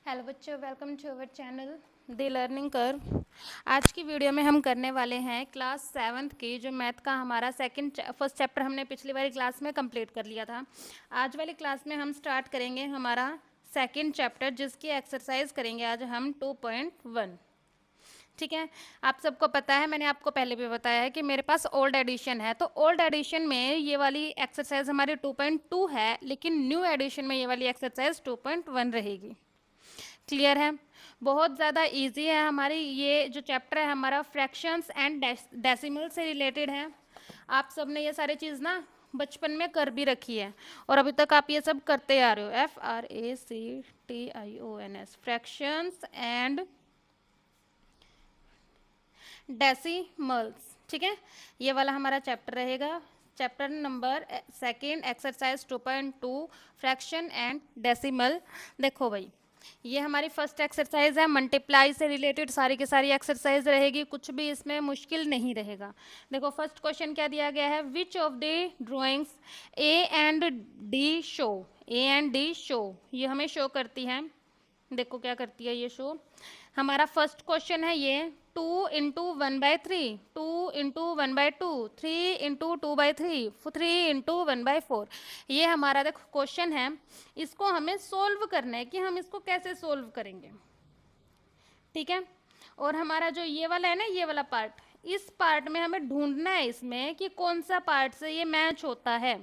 Hello बच्चों, welcome to our channel the Learning Curve. आज की वीडियो में हम करने वाले हैं क्लास 7th की जो मैथ का हमारा फर्स्ट चैप्टर हमने पिछली वाली क्लास में कंप्लीट कर लिया था। आज वाली क्लास में हम स्टार्ट करेंगे हमारा सेकंड चैप्टर, जिसकी एक्सरसाइज करेंगे आज हम 2.1। ठीक है, आप सबको पता है, मैंने आपको पहले भी बताया है कि मेरे पास ओल्ड एडिशन है, तो ओल्ड एडिशन में ये वाली एक्सरसाइज हमारी 2.2 है, लेकिन न्यू एडिशन में ये वाली एक्सरसाइज 2.1 रहेगी। क्लियर है? बहुत ज़्यादा इजी है। हमारी ये जो चैप्टर है हमारा फ्रैक्शंस एंड डेसिमल से रिलेटेड है। आप सब ने ये सारी चीज़ ना बचपन में कर भी रखी है और अभी तक आप ये सब करते आ रहे हो। FRACTIONS, fractions and decimals. ठीक है, ये वाला हमारा चैप्टर रहेगा, chapter number second, exercise 2.2, fraction and decimal. देखो भाई, ये हमारी फर्स्ट एक्सरसाइज है, मल्टीप्लाई से रिलेटेड सारी की सारी एक्सरसाइज रहेगी, कुछ भी इसमें मुश्किल नहीं रहेगा। देखो फर्स्ट क्वेश्चन क्या दिया गया है, which of the drawings A and D show, A and D show, ये हमें शो करती है। देखो क्या करती है ये शो। हमारा फर्स्ट क्वेश्चन है ये 2 इंटू 1/3, 2 इंटू 1/2, 3 इंटू 2/3, 3 इंटू 1/4। ये हमारा देखो क्वेश्चन है, इसको हमें सोल्व करना है कि हम इसको कैसे सोल्व करेंगे। ठीक है, और हमारा जो ये वाला है ना, ये वाला पार्ट, इस पार्ट में हमें ढूंढना है इसमें कि कौन सा पार्ट से ये मैच होता है।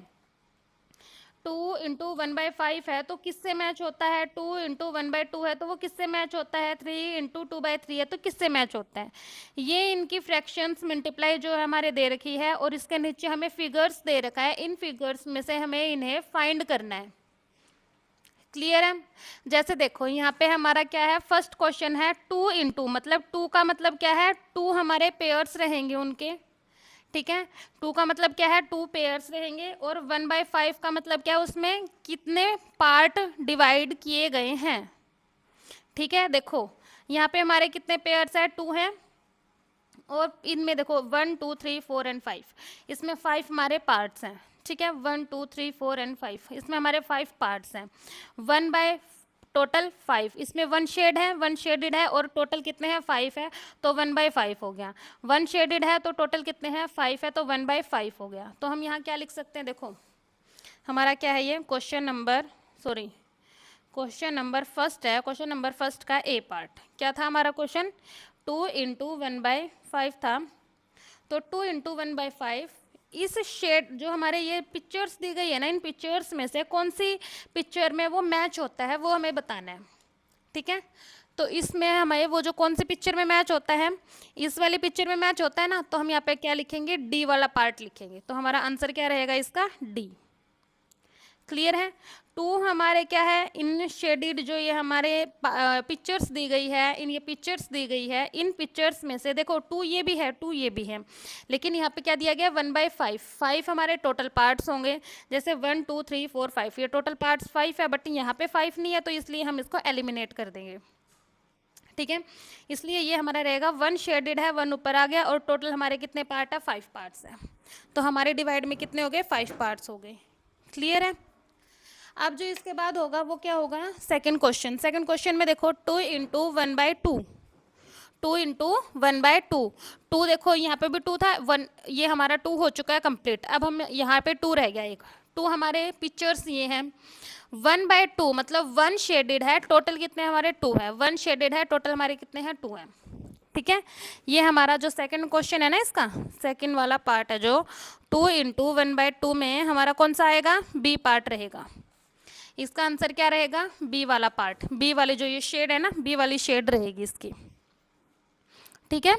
2 इंटू 1/5 है तो किससे मैच होता है, 2 इंटू 1/2 है तो वो किससे मैच होता है, 3 इंटू 2/3 है तो किससे मैच होता है। ये इनकी फ्रैक्शंस मल्टीप्लाई जो है हमारे दे रखी है और इसके नीचे हमें फिगर्स दे रखा है, इन फिगर्स में से हमें इन्हें फाइंड करना है। क्लियर है? जैसे देखो यहाँ पे हमारा क्या है, फर्स्ट क्वेश्चन है 2 इंटू, मतलब 2 का मतलब क्या है, 2 हमारे पेयर्स रहेंगे उनके। ठीक है, 2 का मतलब क्या है, 2 पेयर्स रहेंगे, और 1/5 का मतलब क्या है, उसमें कितने पार्ट डिवाइड किए गए हैं। ठीक है, देखो यहाँ पे हमारे कितने पेयर्स है, 2 हैं, और इनमें देखो 1 2 3 4 एंड 5, इसमें 5 हमारे पार्ट्स हैं। ठीक है, 1 2 3 4 एंड 5, इसमें हमारे 5 पार्ट्स हैं। 1 बाय टोटल 5, इसमें 1 शेड है, 1 शेडेड है, और टोटल कितने हैं, 5 है, तो 1/5 हो गया। 1 शेडेड है तो टोटल कितने हैं, 5 है, तो 1/5 हो गया। तो हम यहाँ क्या लिख सकते हैं, देखो हमारा क्या है ये क्वेश्चन नंबर फर्स्ट है। क्वेश्चन नंबर फर्स्ट का ए पार्ट क्या था हमारा क्वेश्चन, 2 इंटू 1/5 था, तो 2 इंटू 1/5, इस शेड जो हमारे ये पिक्चर्स दी गई है ना, इन पिक्चर्स में से कौन सी पिक्चर में वो मैच होता है वो हमें बताना है। ठीक है, तो इसमें हमें वो जो कौन सी पिक्चर में मैच होता है, इस वाली पिक्चर में मैच होता है ना, तो हम यहाँ पे क्या लिखेंगे, डी वाला पार्ट लिखेंगे, तो हमारा आंसर क्या रहेगा इसका, डी। क्लियर है? 2 हमारे क्या है, इन शेडिड जो ये हमारे पिक्चर्स दी गई है, इन ये पिक्चर्स दी गई है, इन पिक्चर्स में से देखो 2 ये भी है, 2 ये भी है, लेकिन यहाँ पे क्या दिया गया, 1/5, 5 हमारे टोटल पार्ट्स होंगे। जैसे 1 2 3 4 5, ये टोटल पार्ट्स 5 है, बट यहाँ पे 5 नहीं है, तो इसलिए हम इसको एलिमिनेट कर देंगे। ठीक है, इसलिए ये हमारा रहेगा 1 शेडेड है, 1 ऊपर आ गया, और टोटल हमारे कितने पार्ट है, 5 पार्ट्स है, तो हमारे डिवाइड में कितने हो गए, 5 पार्ट्स हो गए। क्लियर है? अब जो इसके बाद होगा वो क्या होगा, सेकंड क्वेश्चन में देखो 2 इंटू 1/2, 2 इंटू 1/2, 2 देखो यहाँ पे भी 2 था, 1 ये हमारा 2 हो चुका है कंप्लीट। अब हम यहाँ पे 2 रह गया, एक 2 हमारे पिक्चर्स ये हैं। 1/2 मतलब 1 शेडेड है, टोटल कितने हमारे 2 है, 1 शेडेड है, टोटल हमारे कितने हैं, 2 हैं। ठीक है, ये हमारा जो सेकंड क्वेश्चन है ना, इसका सेकंड वाला पार्ट है जो 2 इंटू 1/2 में हमारा कौन सा आएगा, बी पार्ट रहेगा। इसका आंसर क्या रहेगा, बी वाला पार्ट, बी वाली जो ये शेड है ना, बी वाली शेड रहेगी इसकी। ठीक है,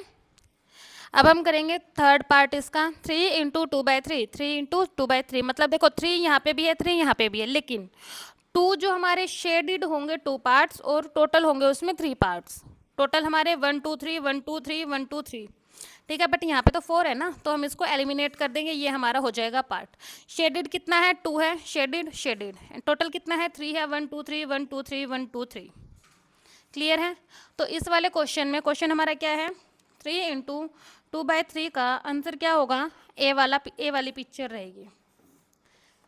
अब हम करेंगे थर्ड पार्ट इसका, 3 इंटू 2/3, 3 इंटू 2/3, मतलब देखो 3 यहाँ पे भी है, 3 यहाँ पे भी है, लेकिन 2 जो हमारे शेडिड होंगे 2 पार्ट्स, और टोटल होंगे उसमें 3 पार्ट्स। टोटल हमारे 1 2 3 1 2 3 1 2 3। ठीक है, बट यहाँ पे तो 4 है ना, तो हम इसको एलिमिनेट कर देंगे, ये हमारा हो जाएगा पार्ट। शेडेड कितना है, 2 है, शेडेड टोटल कितना है, 3 है, 1 2 3 1 2 3 1 2 3। क्लियर है? तो इस वाले क्वेश्चन में क्वेश्चन हमारा क्या है, 3 इंटू 2/3 का आंसर क्या होगा, ए वाली पिक्चर रहेगी।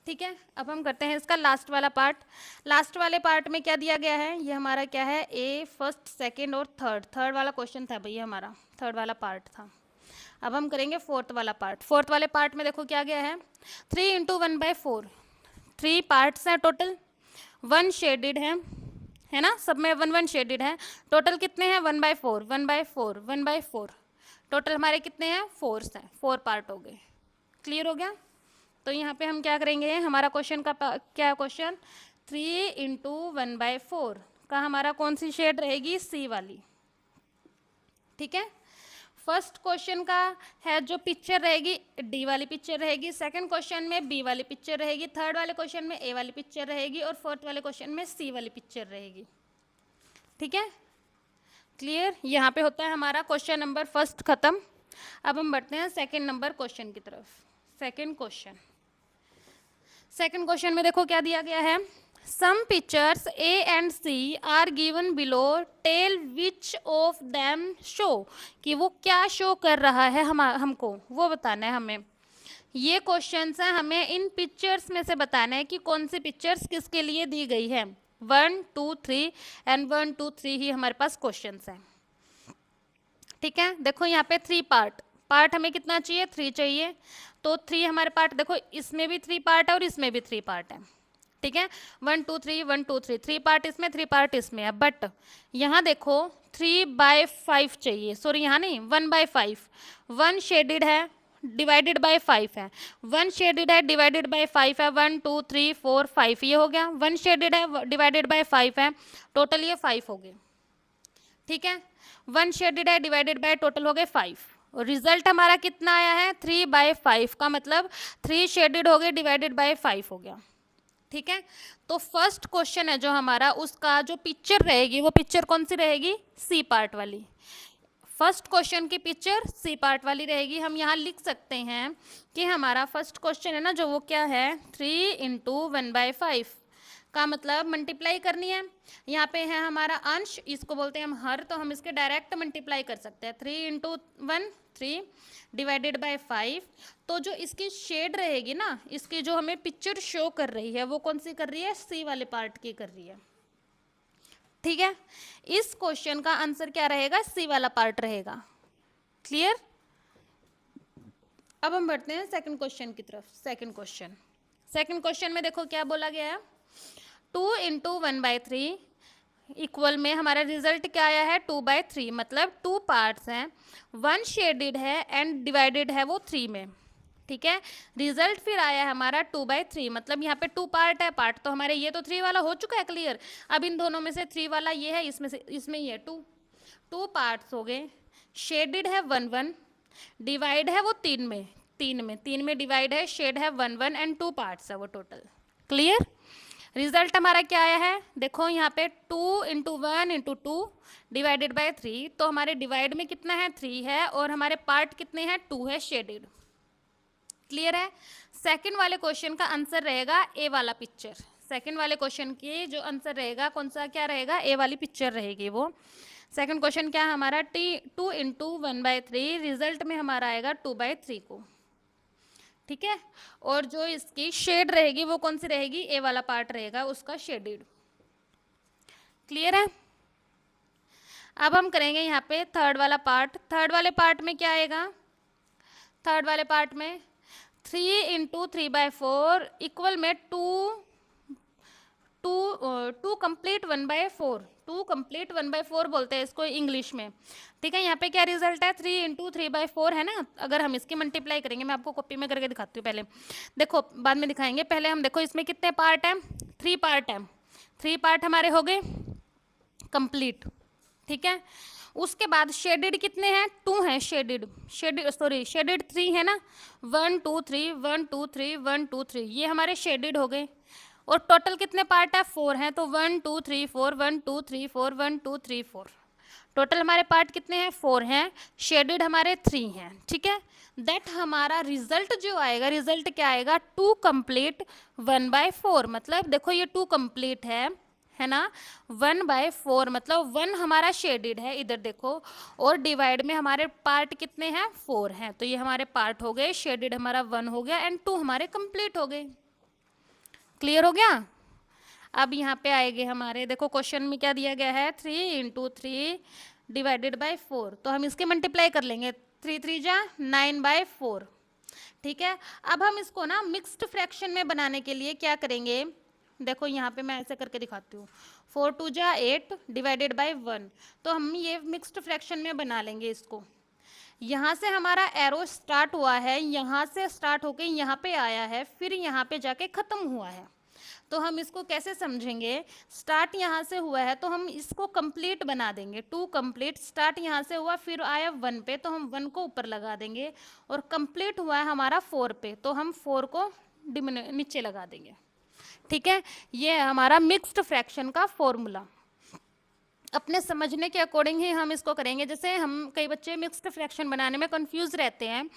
ठीक है, अब हम करते हैं इसका लास्ट वाला पार्ट। लास्ट वाले पार्ट में क्या दिया गया है, ये हमारा क्या है, ए फर्स्ट सेकंड और थर्ड वाला क्वेश्चन था भैया, हमारा थर्ड वाला पार्ट था। अब हम करेंगे फोर्थ वाला पार्ट। फोर्थ वाले पार्ट में देखो क्या गया है, 3 इंटू 1/4, 3 पार्ट्स हैं टोटल, 1 शेडेड है ना, सब में 1 शेडेड है। टोटल कितने हैं, 1/4 1/4 1/4, टोटल हमारे कितने हैं, 4 हैं, 4 पार्ट हो गए। क्लियर हो गया। तो यहाँ पे हम क्या करेंगे, हमारा क्वेश्चन का क्या क्वेश्चन, 3 इंटू 1/4 का हमारा कौन सी शेड रहेगी, सी वाली। ठीक है, फर्स्ट क्वेश्चन का है जो पिक्चर रहेगी, डी वाली पिक्चर रहेगी। सेकंड क्वेश्चन में बी वाली पिक्चर रहेगी। थर्ड वाले क्वेश्चन में ए वाली पिक्चर रहेगी और फोर्थ वाले क्वेश्चन में सी वाली पिक्चर रहेगी। ठीक है, क्लियर। यहाँ पे होता है हमारा क्वेश्चन नंबर फर्स्ट खत्म। अब हम बढ़ते हैं सेकंड नंबर क्वेश्चन की तरफ। सेकंड क्वेश्चन में देखो क्या दिया गया है, some pictures A and C are given below, tell which of them show, कि वो क्या शो कर रहा है, हमको वो बताना है हमें। ये क्वेश्चंस हैं, हमें इन पिक्चर्स में से बताना है कि कौन सी पिक्चर्स किसके लिए दी गई है। 1 2 3 एंड 1 2 3 ही हमारे पास क्वेश्चंस हैं। ठीक है, देखो यहाँ पे 3 पार्ट हमें कितना चाहिए, 3 चाहिए। तो 3 हमारे पार्ट, देखो इसमें भी 3 पार्ट है और इसमें भी 3 पार्ट है। ठीक है, 1 2 3 1 2 3, 3 पार्ट इसमें 3 पार्ट इसमें है। बट यहाँ देखो 3/5 चाहिए, सॉरी यहाँ नहीं, 1/5। 1 शेडेड है, डिवाइडेड बाय 5 है, 1 शेडेड है, डिवाइडेड बाय 5 है, 1 2 3 4 5 ये हो गया। 1 शेडेड है, डिवाइडेड बाय 5 है, टोटल ये 5 हो गए। ठीक है, 1 शेडेड है, डिवाइडेड बाय टोटल हो गए 5। और रिजल्ट हमारा कितना आया है, 3/5 का मतलब 3 शेडेड हो गए, डिवाइडेड बाय 5 हो गया। ठीक है, तो फर्स्ट क्वेश्चन है जो हमारा, उसका जो पिक्चर रहेगी वो पिक्चर कौन सी रहेगी, सी पार्ट वाली। फर्स्ट क्वेश्चन की पिक्चर सी पार्ट वाली रहेगी। हम यहाँ लिख सकते हैं कि हमारा फर्स्ट क्वेश्चन है ना जो, वो क्या है, 3 इंटू 1/5 का मतलब मल्टीप्लाई करनी है। यहाँ पे है हमारा अंश, इसको बोलते हैं हम हर, तो हम इसके डायरेक्ट मल्टीप्लाई कर सकते हैं। 3 इंटू 1 3 डिवाइडेड बाय 5। तो जो इसकी शेड रहेगी ना, इसकी जो हमें पिक्चर शो कर रही है वो कौन सी कर रही है, सी वाले पार्ट की कर रही है। ठीक है, इस क्वेश्चन का आंसर क्या रहेगा, सी वाला पार्ट रहेगा। क्लियर। अब हम बढ़ते हैं सेकंड क्वेश्चन की तरफ। सेकंड क्वेश्चन में देखो क्या बोला गया है, 2 इंटू 1/3 इक्वल में हमारा रिजल्ट क्या आया है, 2/3, मतलब 2 पार्ट्स हैं, 1 शेडेड है एंड डिवाइडेड है वो 3 में। ठीक है, रिजल्ट फिर आया है हमारा 2/3, मतलब यहाँ पे 2 पार्ट है, पार्ट तो हमारे ये तो 3 वाला हो चुका है क्लियर। अब इन दोनों में से 3 वाला ये है, इसमें ये 2 पार्ट्स हो गए, शेडेड है 1 1, डिवाइड है वो 3 में डिवाइड है, शेड है 1 1 एंड 2 पार्ट्स है वो टोटल। क्लियर। रिजल्ट हमारा क्या आया है, देखो यहाँ पे 2 इंटू 1 इंटू 2 डिवाइडेड बाय 3, तो हमारे डिवाइड में कितना है, 3 है, और हमारे पार्ट कितने हैं, 2 है शेडेड। क्लियर है। सेकंड वाले क्वेश्चन का आंसर रहेगा ए वाला पिक्चर। सेकंड वाले क्वेश्चन की जो आंसर रहेगा कौन सा, क्या रहेगा, ए वाली पिक्चर रहेगी वो। सेकंड क्वेश्चन क्या है हमारा, 2 इंटू 1/3, रिजल्ट में हमारा आएगा 2/3 को। ठीक है, और जो इसकी शेड रहेगी वो कौन सी रहेगी, ए वाला पार्ट रहेगा उसका शेडेड। क्लियर है। अब हम करेंगे यहाँ पे थर्ड वाला पार्ट। थर्ड वाले पार्ट में क्या आएगा, थर्ड वाले पार्ट में 3 इंटू 3/4 इक्वल में 2 कंप्लीट 1/4, 2 कंप्लीट 1/4 बोलते हैं इसको इंग्लिश में। ठीक है, यहाँ पे क्या रिजल्ट है, 3 इंटू 3/4 है ना। अगर हम इसकी मल्टीप्लाई करेंगे, मैं आपको कॉपी में करके दिखाती हूँ, पहले देखो बाद में दिखाएंगे, पहले हम देखो इसमें कितने पार्ट हैं, 3 पार्ट हैं, 3 पार्ट हमारे हो गए कंप्लीट। ठीक है, उसके बाद शेडेड कितने हैं, 2 हैं, शेडेड 3 है ना, 1 2 3 1 2 3 1 2 3 ये हमारे शेडेड हो गए। और टोटल कितने पार्ट है, 4 हैं, तो 1 2 3 4 1 2 3 4 1 2 3 4, टोटल हमारे पार्ट कितने हैं, 4 हैं, शेडेड हमारे 3 हैं। ठीक है, दैट हमारा रिजल्ट जो आएगा, रिजल्ट क्या आएगा, 2 कंप्लीट 1/4, मतलब देखो ये 2 कंप्लीट है ना, 1/4 मतलब 1 हमारा शेडेड है, इधर देखो, और डिवाइड में हमारे पार्ट कितने हैं, 4 हैं, तो ये हमारे पार्ट हो गए, शेडेड हमारा 1 हो गया एंड 2 हमारे कंप्लीट हो गए। क्लियर हो गया? अब यहाँ पे आएंगे हमारे, देखो क्वेश्चन में क्या दिया गया है, 3 × 3 डिवाइडेड बाई 4, तो हम इसके मल्टीप्लाई कर लेंगे, 3 × 3 = 9/4। ठीक है, अब हम इसको ना मिक्स्ड फ्रैक्शन में बनाने के लिए क्या करेंगे, देखो यहाँ पे मैं ऐसे करके दिखाती हूँ, 4 × 2 = 8 डिवाइडेड बाई 1, तो हम ये मिक्स्ड फ्रैक्शन में बना लेंगे इसको। यहाँ से हमारा एरो स्टार्ट हुआ है, यहाँ से स्टार्ट होके यहाँ पे आया है, फिर यहाँ पे जाके ख़त्म हुआ है, तो हम इसको कैसे समझेंगे, स्टार्ट यहाँ से हुआ है तो हम इसको कंप्लीट बना देंगे, 2 कंप्लीट, स्टार्ट यहाँ से हुआ फिर आया 1 पे तो हम 1 को ऊपर लगा देंगे, और कंप्लीट हुआ है हमारा 4 पे तो हम 4 को नीचे लगा देंगे। ठीक है, ये हमारा मिक्स्ड फ्रैक्शन का फॉर्मूला। अपने समझने के अकॉर्डिंग ही हम इसको करेंगे। जैसे हम कई बच्चे मिक्स्ड फ्रैक्शन बनाने में कंफ्यूज रहते हैं,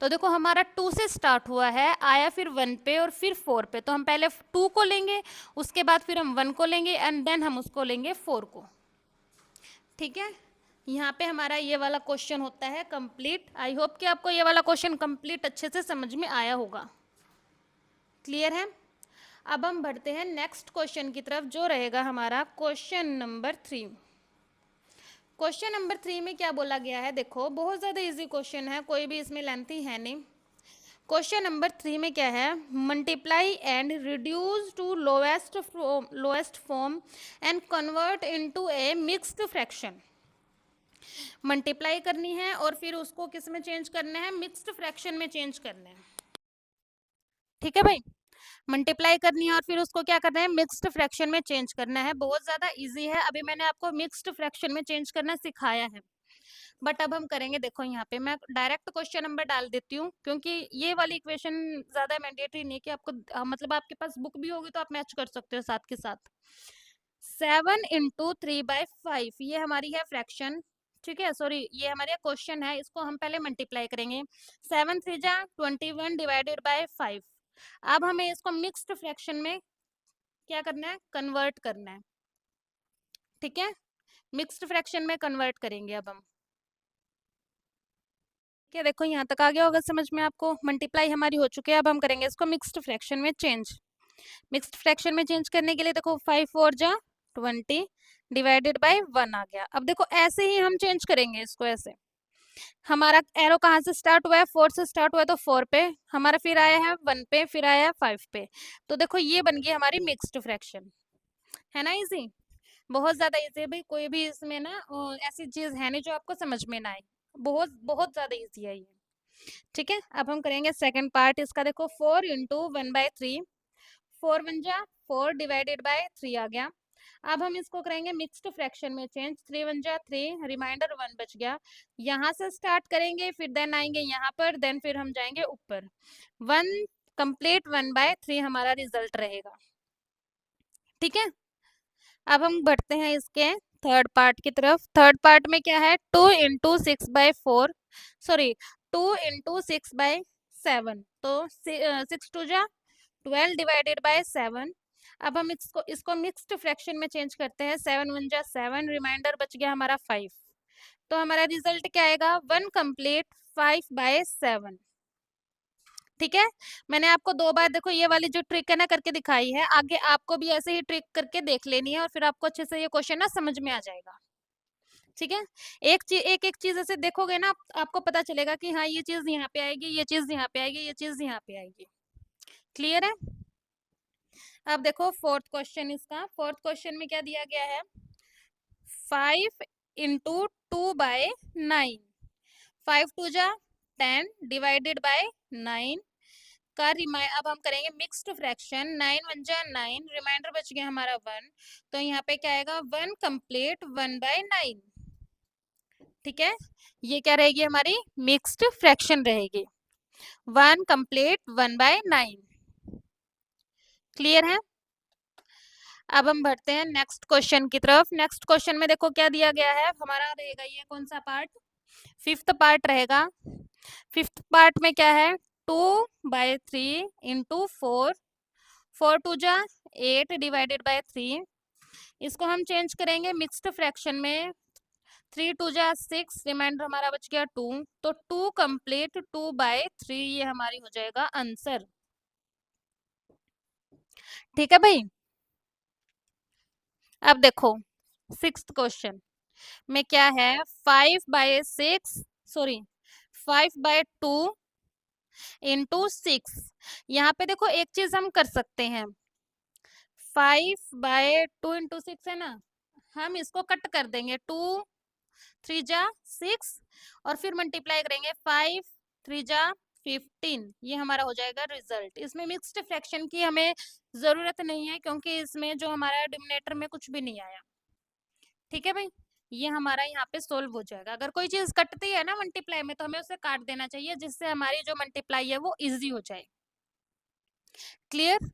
तो देखो हमारा 2 से स्टार्ट हुआ है, आया फिर 1 पे और फिर 4 पे, तो हम पहले 2 को लेंगे, उसके बाद फिर हम 1 को लेंगे एंड देन हम उसको लेंगे 4 को। ठीक है, यहाँ पे हमारा ये वाला क्वेश्चन होता है कंप्लीट। आई होप कि आपको ये वाला क्वेश्चन कंप्लीट अच्छे से समझ में आया होगा। क्लियर है? अब हम बढ़ते हैं नेक्स्ट क्वेश्चन की तरफ, जो रहेगा हमारा क्वेश्चन नंबर 3। क्वेश्चन नंबर 3 में क्या बोला गया है, देखो बहुत ज़्यादा इजी क्वेश्चन है, कोई भी इसमें लेंथी है नहीं। क्वेश्चन नंबर 3 में क्या है, multiply and reduce to lowest form and convert into a mixed fraction. Multiply करनी है और फिर उसको किस में चेंज करना है, मिक्स्ड फ्रैक्शन में चेंज करना है। ठीक है भाई, मल्टीप्लाई करनी है और फिर उसको क्या करना है, मिक्स्ड फ्रैक्शन में चेंज करना है। बहुत ज़्यादा इजी है, अभी मैंने आपको मिक्स्ड फ्रैक्शन में चेंज करना सिखाया है, बट अब हम करेंगे। देखो यहाँ पे मैं डायरेक्ट क्वेश्चन नंबर डाल देती हूँ, क्योंकि ये वाली इक्वेशन ज़्यादा मैंडेटरी नहीं कि आपको मतलब आपके पास बुक भी होगी तो आप मैच कर सकते हो साथ के साथ। 7 × 3/5 ये हमारी है फ्रैक्शन। ठीक है, सॉरी ये हमारा क्वेश्चन है, इसको हम पहले मल्टीप्लाई करेंगे। 7 × 3 = 21 डिवाइडेड बाय 5। अब हमें इसको मिक्स्ड फ्रैक्शन में क्या करना है, कन्वर्ट करना है। ठीक है, मिक्स्ड फ्रैक्शन में कन्वर्ट करेंगे अब हम। क्या देखो यहाँ तक आ गया होगा समझ में आपको, मल्टीप्लाई हमारी हो चुकी है, अब हम करेंगे इसको मिक्स्ड फ्रैक्शन में चेंज। मिक्स्ड फ्रैक्शन में चेंज करने के लिए देखो 5 × 4 = 20 डिवाइडेड बाय 1 आ गया। अब देखो ऐसे ही हम चेंज करेंगे इसको, ऐसे हमारा एरो कहाँ से स्टार्ट हुआ है, 4 से स्टार्ट हुआ है तो 4 पे, हमारा फिर आया है 1 पे, फिर आया है 5 पे, तो देखो ये बन गई हमारी मिक्स्ड फ्रैक्शन। है ना इजी, बहुत ज्यादा इजी है भाई, कोई भी इसमें ना ऐसी चीज है नहीं जो आपको समझ में ना आए, बहुत बहुत ज्यादा इजी है ये। ठीक है, अब हम करेंगे सेकंड पार्ट इसका। देखो 4 × 1/3, 4 × 1 = 4 डिवाइडेड बाय 3 आ गया। अब हम इसको करेंगे मिक्स्ड फ्रैक्शन में चेंज, 3 × 1 = 3, रिमाइंडर 1 बच गया। यहाँ से स्टार्ट करेंगे, फिर देन आएंगे यहाँ पर, देन फिर हम जाएंगे ऊपर। 1 कंप्लीट 1/3 हमारा रिजल्ट रहेगा। ठीक है, अब हम बढ़ते हैं इसके थर्ड पार्ट की तरफ। थर्ड पार्ट में क्या है, 2 × 6/4, सॉरी 2 × 6/7, तो 6 × 2 = 12 डिवाइडेड बाय 7। अब हम इसको मिक्स्ड फ्रैक्शन में चेंज करते हैं, 7 × 1 = 7, रिमाइंडर बच गया हमारा 5, तो हमारा रिजल्ट क्या आएगा, 1 कंप्लीट 5/7। ठीक है, मैंने आपको 2 बार देखो ये वाली जो ट्रिक है ना करके दिखाई है, आगे आपको भी ऐसे ही ट्रिक करके देख लेनी है और फिर आपको अच्छे से ये क्वेश्चन ना समझ में आ जाएगा। ठीक है, एक एक चीज ऐसे देखोगे ना आपको पता चलेगा कि हाँ ये चीज यहाँ पे आएगी, ये चीज यहाँ पे आएगी, ये चीज यहाँ पे आएगी। क्लियर है? अब देखो फोर्थ क्वेश्चन, इसका फोर्थ क्वेश्चन में क्या दिया गया है, 5 × 2/9, 5 × 2 = 10 डिवाइडेड बाय 9 का अब हम करेंगे मिक्स्ड फ्रैक्शन, 9 × 1 = 9, रिमाइंडर बच गया हमारा 1, तो यहाँ पे क्या आएगा, 1 कंप्लीट 1/9। ठीक है, ये क्या रहेगी हमारी मिक्स्ड फ्रैक्शन रहेगी, 1 कंप्लीट 1/9। क्लियर है? अब हम बढ़ते हैं नेक्स्ट क्वेश्चन की तरफ। नेक्स्ट क्वेश्चन में देखो क्या दिया गया है, हमारा रहेगा ये कौन सा पार्ट, फिफ्थ पार्ट रहेगा। फिफ्थ पार्ट में क्या है, 2/3 × 4, 4 × 2 = 8 डिवाइडेड बाय 3। इसको हम चेंज करेंगे मिक्स्ड फ्रैक्शन में, 3 × 2 = 6, रिमाइंडर हमारा बच गया 2, तो 2 कंप्लीट 2/3 ये हमारी हो जाएगा आंसर। ठीक है भाई। अब देखो सिक्स्थ क्वेश्चन में क्या है, 5/6, सॉरी 5/2 इंटू 6। यहाँ पे देखो एक चीज हम कर सकते हैं, 5/2 इंटू 6 है ना, हम इसको कट कर देंगे, 2 3 जा 6, और फिर मल्टीप्लाई करेंगे 5 3 जा 15, ये हमारा हो जाएगा रिजल्ट। इसमें मिक्स्ड फ्रैक्शन की हमें जरूरत नहीं है, क्योंकि इसमें जो हमारा डिनोमिनेटर में कुछ भी नहीं आया। ठीक है भाई, ये हमारा यहाँ पे सोल्व हो जाएगा। अगर कोई चीज कटती है ना मल्टीप्लाई में, तो हमें उसे काट देना चाहिए, जिससे हमारी जो मल्टीप्लाई है वो इजी हो जाए। क्लियर।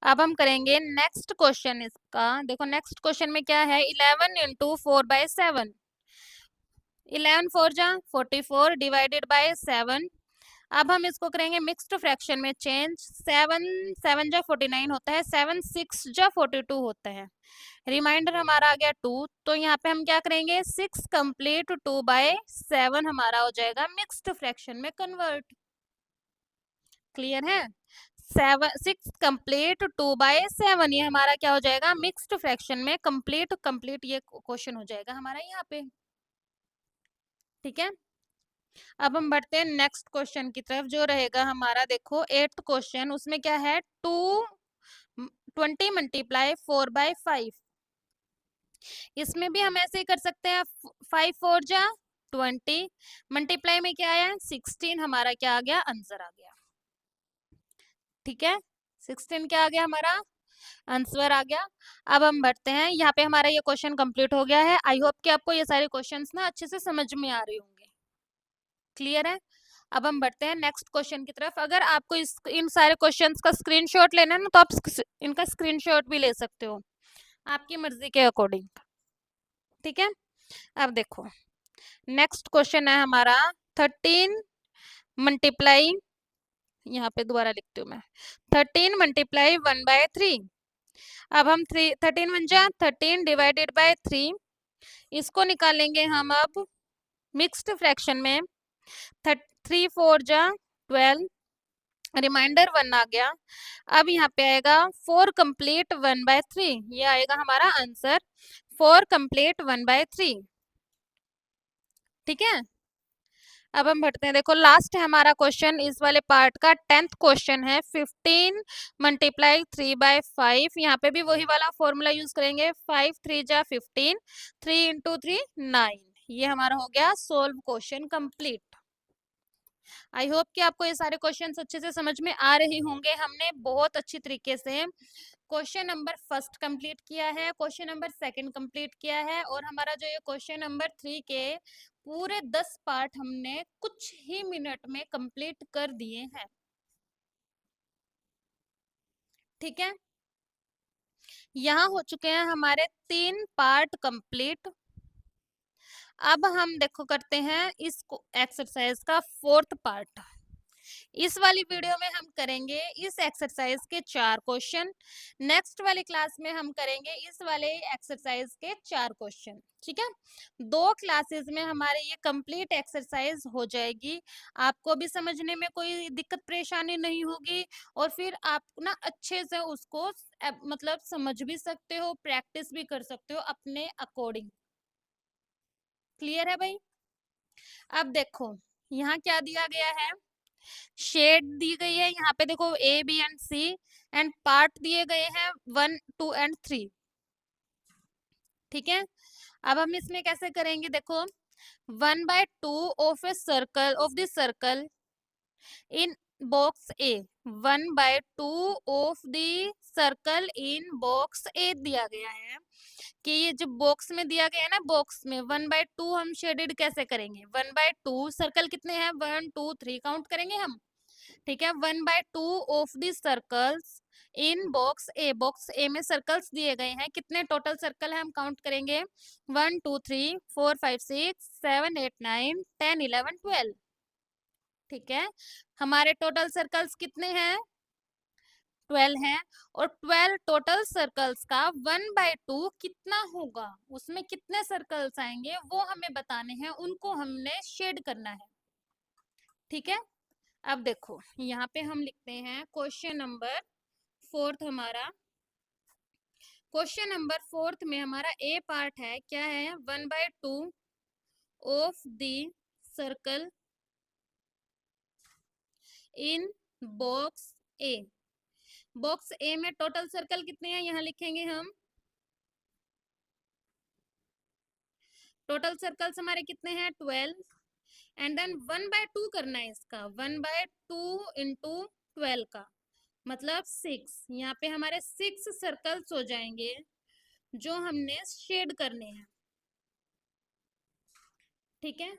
अब हम करेंगे नेक्स्ट क्वेश्चन इसका। देखो नेक्स्ट क्वेश्चन में क्या है, 11 इंटू 4/7, 11 4 जा 44 डिवाइडेड बाय 7। अब हम इसको करेंगे मिक्स्ड फ्रैक्शन में चेंज, 7 7 जा 49 होता है, 7 6 जा 42 होता है, रिमाइंडर हमारा आ गया 2। तो यहाँ पे हम क्या करेंगे, 6 कंप्लीट 2/7 हमारा हो जाएगा मिक्स्ड फ्रैक्शन में कन्वर्ट। क्लियर है, 6 कंप्लीट 2/7 ये हमारा क्या हो जाएगा मिक्स्ड फ्रैक्शन में कंप्लीट, कंप्लीट ये क्वेश्चन हो जाएगा हमारा यहाँ पे। ठीक है, अब हम बढ़ते हैं नेक्स्ट क्वेश्चन की तरफ, जो रहेगा हमारा, देखो 8th क्वेश्चन, उसमें क्या है, 20 मल्टीप्लाई 4/5। इसमें भी हम ऐसे ही कर सकते हैं, 5 4 जा 20, मल्टीप्लाई में क्या आया 16, हमारा क्या आ गया आंसर आ गया। ठीक है, 16 क्या आ गया हमारा आंसर आ गया। अब हम बढ़ते हैं, यहाँ पे हमारा ये क्वेश्चन कंप्लीट हो गया है। आई होप कि आपको ये सारे क्वेश्चंस ना अच्छे से समझ में आ रहे होंगे। क्लियर है। अब हम बढ़ते हैं नेक्स्ट क्वेश्चन की तरफ। अगर आपको इन सारे क्वेश्चंस का स्क्रीनशॉट लेना है ना, तो आप इनका स्क्रीनशॉट भी ले सकते हो आपकी मर्जी के अकॉर्डिंग। ठीक है, अब देखो नेक्स्ट क्वेश्चन है हमारा 13 मल्टीप्लाई, यहाँ पे दोबारा लिखती हूँ मैं, 13 मल्टीप्लाई 1/3। अब हम 13 डिवाइडेड बाय 3, इसको निकालेंगे हम अब मिक्स्ड फ्रैक्शन में, 3 4 जा 12, रिमाइंडर 1 आ गया। अब यहाँ पे आएगा 4 कंप्लीट 1/3, ये आएगा हमारा आंसर 4 कंप्लीट 1/3। ठीक है, अब हम बढ़ते हैं, देखो लास्ट है हमारा क्वेश्चन इस वाले पार्ट का, 10th क्वेश्चन है, 15 मल्टीप्लाई 3/5। यहाँ पे भी वही वाला फॉर्मूला यूज करेंगे, 5 3 जा 15, 3 इंटू 3 9। ये हमारा हो गया solve question complete. I hope कि आपको ये सारे क्वेश्चंस अच्छे से समझ में आ रहे होंगे। हमने बहुत अच्छी तरीके से क्वेश्चन नंबर फर्स्ट कंप्लीट किया है, क्वेश्चन नंबर सेकंड कंप्लीट किया है, और हमारा जो ये क्वेश्चन नंबर 3 के पूरे 10 पार्ट हमने कुछ ही मिनट में कंप्लीट कर दिए हैं। ठीक है, यहाँ हो चुके हैं हमारे 3 पार्ट कंप्लीट। अब हम देखो करते हैं इस एक्सरसाइज का 4th पार्ट। इस वाली वीडियो में हम करेंगे इस एक्सरसाइज के 4 क्वेश्चन, नेक्स्ट वाली क्लास में हम करेंगे इस वाले एक्सरसाइज के 4 क्वेश्चन। ठीक है, 2 क्लासेस में हमारे ये कंप्लीट एक्सरसाइज हो जाएगी। आपको भी समझने में कोई दिक्कत परेशानी नहीं होगी, और फिर आप ना अच्छे से उसको मतलब समझ भी सकते हो, प्रैक्टिस भी कर सकते हो अपने अकॉर्डिंग। क्लियर है भाई। अब देखो यहाँ क्या दिया गया है, शेड दी गई है, यहाँ पे देखो A B and C, and part दिए गए हैं 1 2 एंड 3। ठीक है, अब हम इसमें कैसे करेंगे, देखो 1/2 of a circle of the circle in box A, 1/2 of the circle in box A दिया गया है, कि ये जो बॉक्स में दिया गया है ना, बॉक्स में 1/2 हम शेडेड कैसे करेंगे, 1/2 सर्कल कितने हैं, 1 2 3 काउंट करेंगे हम। ठीक है, 1/2 of the circles in box A में सर्कल्स दिए गए हैं, कितने टोटल सर्कल है हम काउंट करेंगे, 1 2 3 4 5 6 7 8 9 10 11 12। ठीक है, हमारे टोटल सर्कल्स कितने हैं, 12 हैं, और 12 टोटल सर्कल्स का 1/2 कितना होगा, उसमें कितने सर्कल्स आएंगे वो हमें बताने हैं, उनको हमने शेड करना है। ठीक है, अब देखो यहाँ पे हम लिखते हैं क्वेश्चन नंबर फोर्थ हमारा क्वेश्चन नंबर फोर्थ में हमारा ए पार्ट है, क्या है, 1/2 of the circle in box A. Box A में टोटल सर्कल कितने हैं, यहाँ लिखेंगे हम। टोटल सर्कल्स हमारे कितने हैं, 12। एंड देन 1/2 करना है इसका, 1/2 इंटू 12 का मतलब 6। यहाँ पे हमारे 6 सर्कल्स हो जाएंगे जो हमने शेड करने हैं। ठीक है,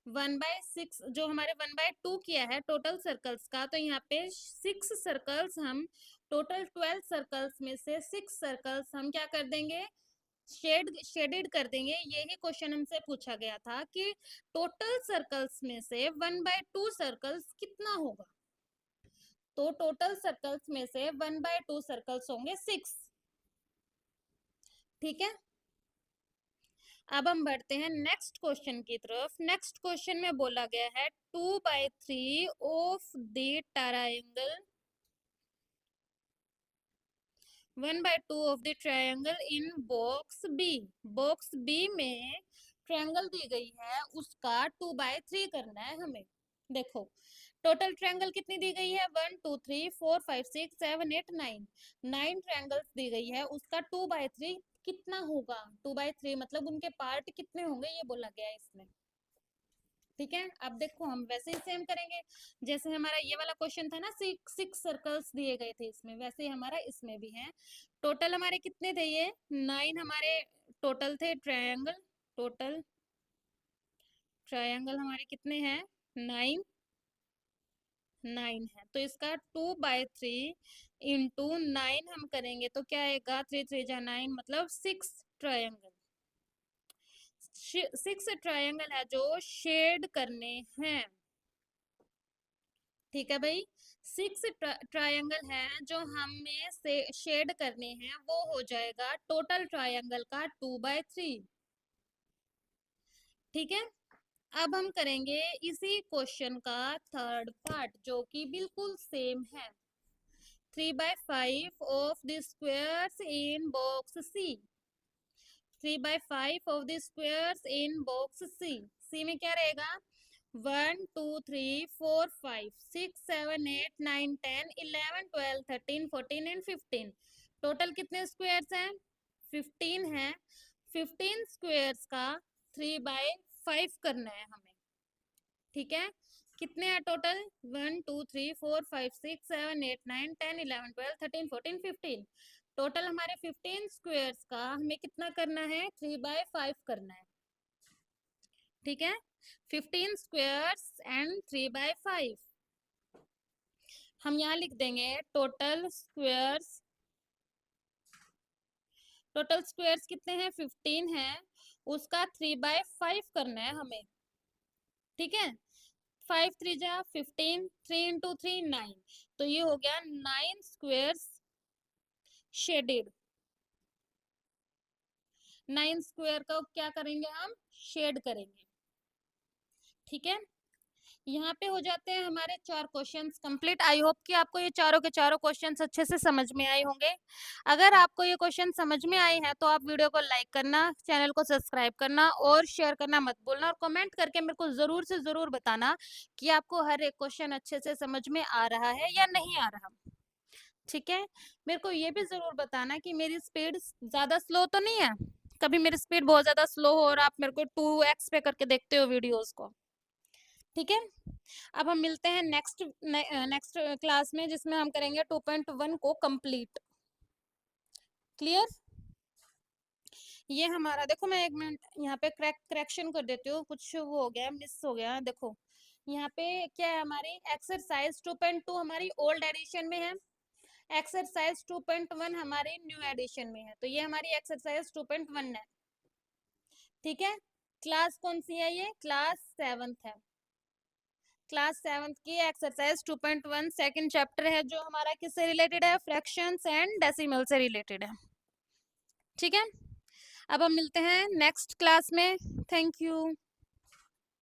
1/6 जो हमारे 1/2 किया है टोटल सर्कल्स का, तो यहाँ पे 6 सर्कल्स हम, टोटल 12 सर्कल्स में से 6 सर्कल्स हम क्या कर देंगे, शेडेड कर देंगे। यही क्वेश्चन हमसे पूछा गया था कि टोटल सर्कल्स में से 1/2 सर्कल्स कितना होगा। तो टोटल सर्कल्स में से 1/2 सर्कल्स होंगे 6। ठीक है, अब हम बढ़ते हैं नेक्स्ट क्वेश्चन की तरफ। नेक्स्ट क्वेश्चन में बोला गया है 2/3 of the triangle 1/2 of the triangle in box B. Box B में ट्रायंगल दी गई है, उसका 2/3 करना है हमें। देखो टोटल ट्रायंगल कितनी दी गई है, 1 2 3 4 5 6 7 8 9। 9 ट्रायंगल्स दी गई है, उसका 2/3 कितना होगा। 2/3 मतलब उनके पार्ट कितने होंगे ये बोला गया है इसमें। ठीक है, अब देखो हम वैसे ही सेम करेंगे जैसे हमारा ये वाला क्वेश्चन था ना, 6 सर्कल्स दिए गए थे इसमें, वैसे ही हमारा इसमें भी है। टोटल हमारे कितने थे, ये 9 हमारे टोटल थे ट्रायंगल। टोटल ट्रायंगल हमारे कितने हैं, 9 है। तो इसका 2/3 इंटू 9 हम करेंगे तो क्या आएगा, 3 3 जा 9 मतलब 6 ट्रायंगल। 6 ट्रायंगल है जो शेड करने हैं। ठीक है भाई, 6 ट्रायंगल है जो हमें से शेड करने हैं, वो हो जाएगा टोटल ट्रायंगल का 2/3। ठीक है, अब हम करेंगे इसी क्वेश्चन का थर्ड पार्ट जो कि बिल्कुल सेम है। 3/5 of the squares in box C. 3/5 of the squares in box C. C में क्या रहेगा, 1 2 3 4 5 6 7 8 9 10 11 12 13 14 एंड 15। टोटल कितने स्क्वायर्स हैं, 15 है। 15 स्क्वायर्स का 3/5 करना है हमें। ठीक है, कितने हैं टोटल, 1 2 3 4 5 6 7 8 9 10 11 12 13 14 15। टोटल हमारे 15 स्क्वायर्स का हमें कितना करना है, 3/5 करना है। ठीक है, 15 स्क्वायर्स एंड 3/5 हम यहाँ लिख देंगे। टोटल स्क्वायर्स कितने हैं, 15 है, उसका 3/5 करना है हमें। ठीक है, 5 3 जा 15, 3 इंटू 3 9, तो ये हो गया 9 स्क्वायर्स शेडेड। 9 स्क्वायर का क्या करेंगे हम, शेड करेंगे। ठीक है, यहाँ पे हो जाते हैं हमारे 4 क्वेश्चंस कंप्लीट। आई होप कि आपको ये चारों के चारों क्वेश्चंस अच्छे से समझ में आए होंगे। अगर आपको ये क्वेश्चन समझ में आए हैं तो आप वीडियो को लाइक करना, चैनल को सब्सक्राइब करना और शेयर करना मत भूलना, और कमेंट करके मेरे को जरूर से जरूर बताना कि आपको हर एक क्वेश्चन अच्छे से समझ में आ रहा है या नहीं आ रहा। ठीक है, मेरे को ये भी जरूर बताना कि मेरी स्पीड ज्यादा स्लो तो नहीं है, कभी मेरी स्पीड बहुत ज्यादा स्लो हो और आप मेरे को 2x पे करके देखते हो वीडियोस को। ठीक है, अब हम मिलते हैं नेक्स्ट क्लास में जिसमें हम करेंगे 2.1 को कंप्लीट। क्लियर, ये हमारा देखो, मैं 1 मिनट यहाँ पे करेक्शन कर देती हूँ, कुछ वो हो गया, मिस हो गया। देखो यहाँ पे क्या है, हमारी एक्सरसाइज 2.2 हमारी ओल्ड एडिशन में है, एक्सरसाइज 2.1 हमारी न्यू एडिशन में है। तो ये हमारी एक्सरसाइज 2.1 है। ठीक है, क्लास कौन सी है, ये क्लास 7th है। क्लास 7th की एक्सरसाइज 2.1 सेकंड चैप्टर है, जो हमारा किससे रिलेटेड है, फ्रैक्शंस एंड डेसिमल से रिलेटेड है। ठीक है, अब हम मिलते हैं नेक्स्ट क्लास में। Thank you.